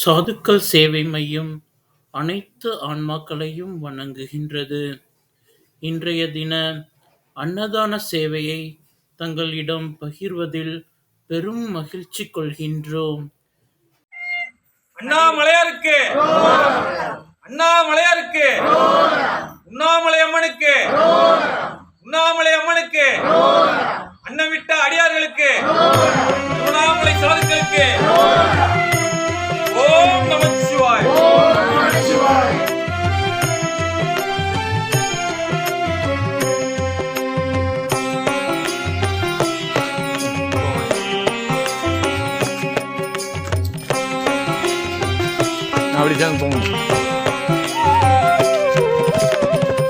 சாதுக்கள் சேவை மையம் அனைத்து ஆன்மாக்களையும் வணங்குகின்றது. இன்றைய தின அன்னதான சேவையை தங்களிடம் பகிர்வதில் பெரும் மகிழ்ச்சி கொள்கின்றோம். அண்ணாமலையாருக்கு, அண்ணாமலையாருக்கு, உண்ணாமலை அம்மனுக்கு, உண்ணாமலை அம்மனுக்கு, அன்னமிட்ட அடியார்களுக்கு, உண்ணாமலை சாதுக்களுக்கு ஓம் நமச்சிவாய்.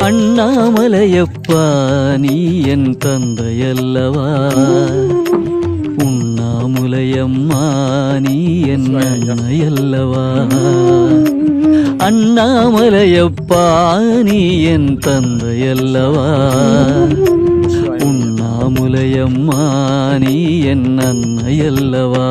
அண்ணாமலையப்பா நீ என் தந்தையல்லவா, உண்ணாமுலையம்மா நீ என் அன்னையல்லவா. அண்ணாமலையப்பா நீ என் தந்தையல்லவா, உண்ணாமுலையம்மா நீ என் அன்னையல்லவா.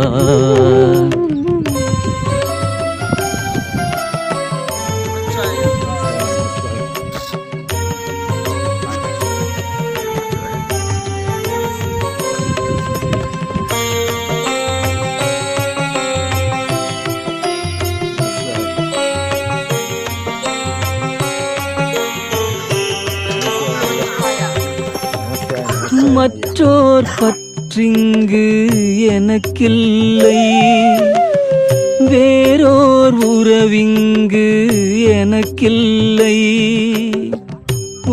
மற்றோர் பற்றிங்கு எனக்கில்லை, வேறோர் உறவிங்கு எனக்கில்லை.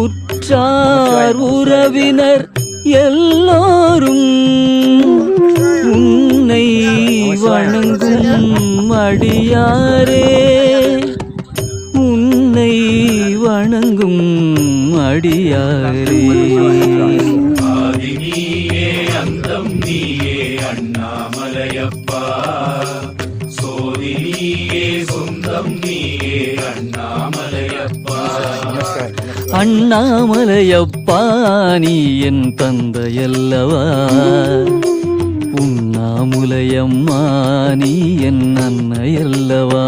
உற்றார் உறவினர் எல்லோரும் உன்னை வணங்கும் அடியாரே, உன்னை வணங்கும் அடியாரே. நீயே அந்தம் நீயே அண்ணாமலையப்பா, சோதி நீயே சொந்தம் நீயே அண்ணாமலையப்பா. அண்ணாமலையப்பா நீ என் தந்தையல்லவா, உண்ணாமுலையம்மா நீ என் அன்னையல்லவா.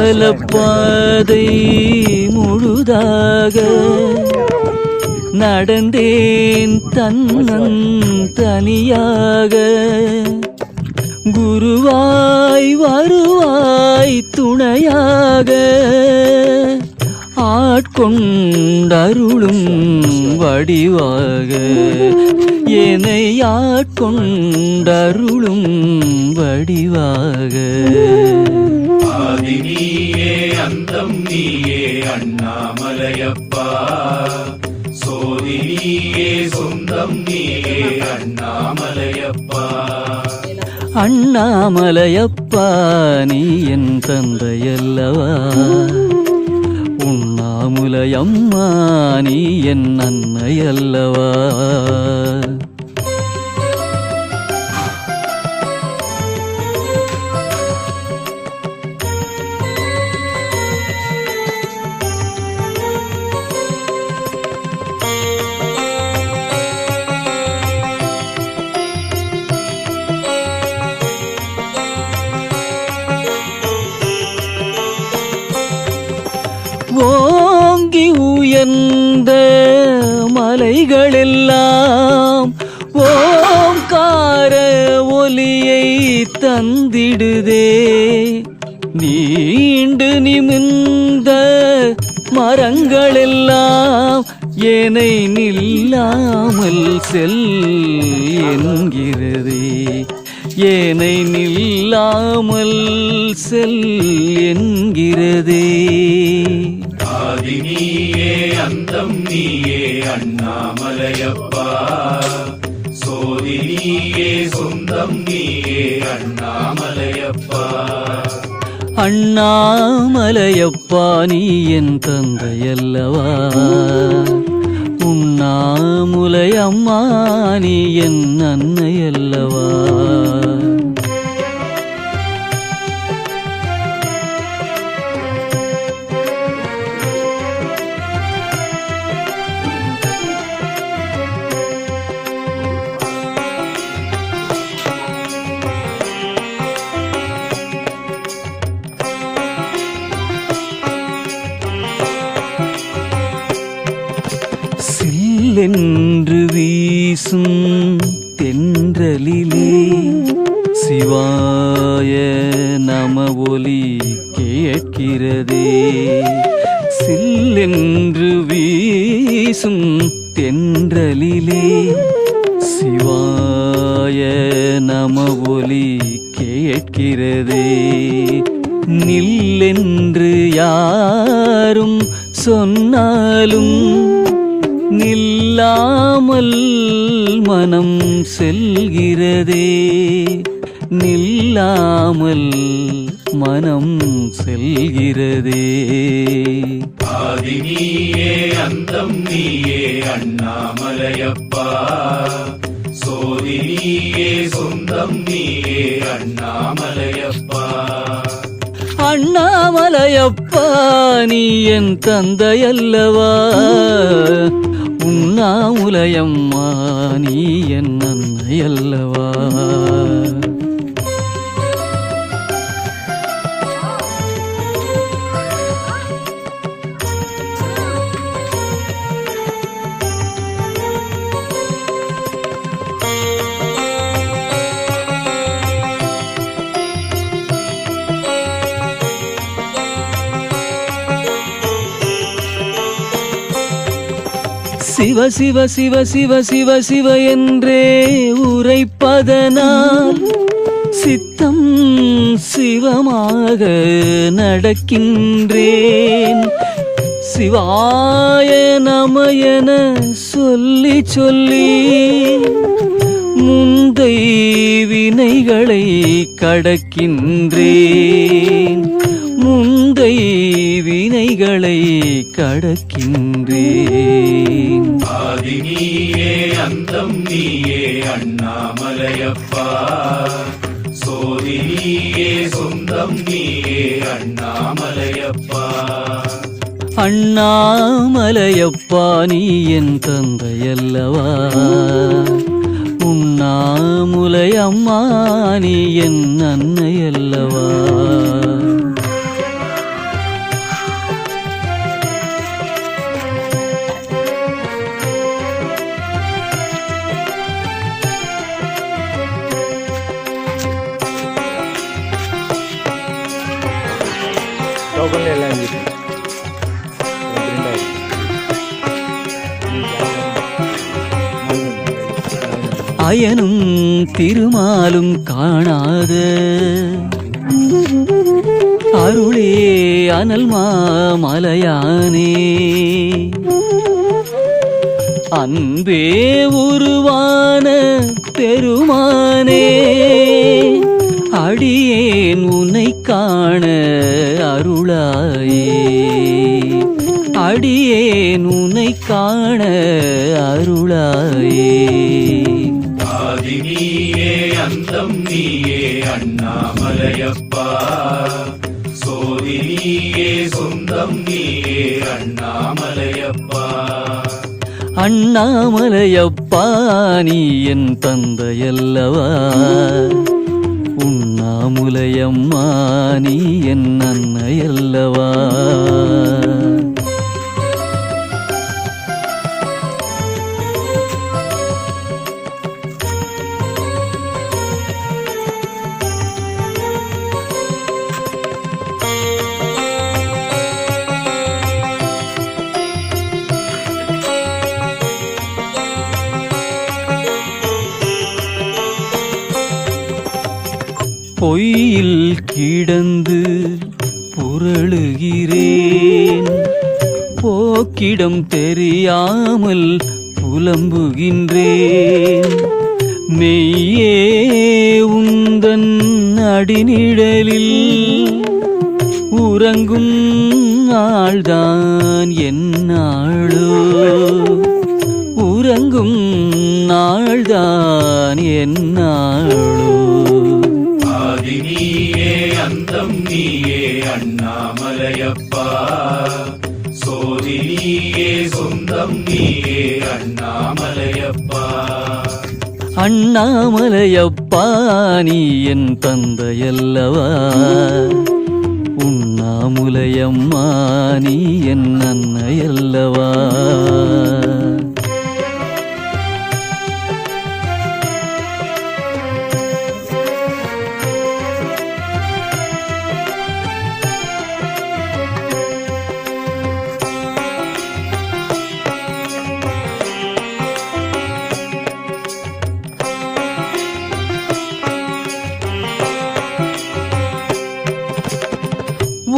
கிரிவலப்பாதை முழுதாக நடந்தேன் தன்னன் தனியாக, குருவாய் வருவாய் துணையாக, ஆட்கொண்டருளும் வடிவாக, என்னை ஆட்கொண்டருளும் வடிவாக. ஆதி நீயே அந்தம் நீயே அண்ணாமலையப்பா, சோதி நீயே சொந்தம் நீயே அண்ணாமலையப்பா. அண்ணாமலையப்பா நீ என் தந்தையல்லவா, உண்ணாமுலையம்மா நீ என் அன்னையல்லவா. ஓங்கி உயர்ந்த மலைகளெல்லாம் ஓங்கார ஒலியை தந்திடுதே, நீண்டு நிமிர்ந்த மரங்களெல்லாம் என்னை நில்லாமல் செல் என்கிறதே, என்னை நில்லாமல் செல் என்கிறதே. ஆதி நீயே அந்தம் நீயே அண்ணாமலையப்பா, சோதி நீயே சொந்தம் நீயே அண்ணாமலையப்பா. அண்ணாமலையப்பா நீ என் தந்தையல்லவா, உண்ணாமுலை அம்மா நீ என் அன்னையல்லவா. சில்லென்று வீசும் தென்றலிலே சிவாய நம ஒலி கேட்கிறதே. சில்லென்று வீசும் தென்றலிலே சிவாய நம ஒலி கேட்கிறதே. நில்லென்று யாரும் சொன்னாலும் நில்லாமல் மனம் செல்கிறதே, நில்லாமல் மனம் செல்கிறதே. ஆதி நீயே அந்தம் நீயே அண்ணாமலையப்பா, சோதி நீயே சொந்தம் நீயே அண்ணாமலையப்பா. அண்ணாமலையப்பா நீ என் தந்தையல்லவா, உண்ணாமுலையம்மா நீ என் அன்னையல்லவா. சிவ சிவ சிவ சிவ சிவ சிவ என்றே உரைப்பதனால் சித்தம் சிவமாக நடக்கின்றேன். சிவாய நமயன சொல்லி சொல்லி முந்தை வினைகளை கடக்கின்றேன், முந்தை வினைகளை கடக்கின்றேன். ஆதி நீயே அந்தம் நீயே அண்ணாமலையப்பா, சோதி நீயே சொந்தம் நீயே அண்ணாமலையப்பா. அண்ணாமலையப்பா நீ என் தந்தையல்லவா, உண்ணாமுலை அம்மா நீ என் அன்னையல்லவா. அயனும் திருமாலும் காணாத அருளே அனல் மாமலையானே, அன்பே உருவான பெருமானே, அடியேன் உன்னை காண அருளாயே, அடியேன் உன்னை காண அருளாயே. ஆதி நீயே அந்தம் நீயே அண்ணாமலையப்பா, சோதி நீயே சொந்தம் நீயே அண்ணாமலையப்பா. அண்ணாமலையப்பா நீ என் தந்தையல்லவா, உண்ணாமுலையம்மா நீ என் அன்னையல்லவா. பொய்யில் கிடந்து புரளுகிறேன், போக்கிடம் தெரியாமல் புலம்புகின்றேன். மெய்யே உந்தன் அடிநிழலில் உறங்கும் நாள்தான் என்னாளோ, உறங்கும் நாள்தான் என்னாளோ. ஆதி நீயே அந்தம் நீயே அண்ணாமலையப்பா, சோதி நீயே சொந்தம் நீயே அண்ணாமலையப்பா. அண்ணாமலையப்பா நீ என் தந்தையல்லவா, உண்ணாமுலையம்மா நீ என் அன்னையல்லவா.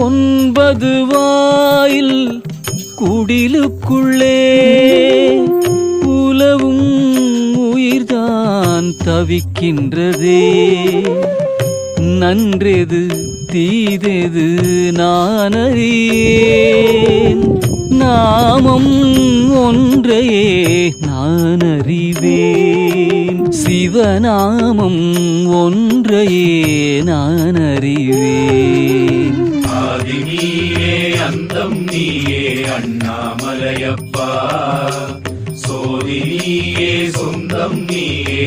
ஒன்பது வாயில் குடிலுக்குள்ளே உலவும் உயிர்தான் தவிக்கின்றதே. நன்றெது தீதெது நான் அறியேன், நாமம் ஒன்றையே நான் அறிவேன். சிவநாமம் ஒன்றையே நான் அறிவேன். ஆதி நீயே அந்தம் நீயே அண்ணாமலையப்பா, சோதி நீயே சொந்தம் நீயே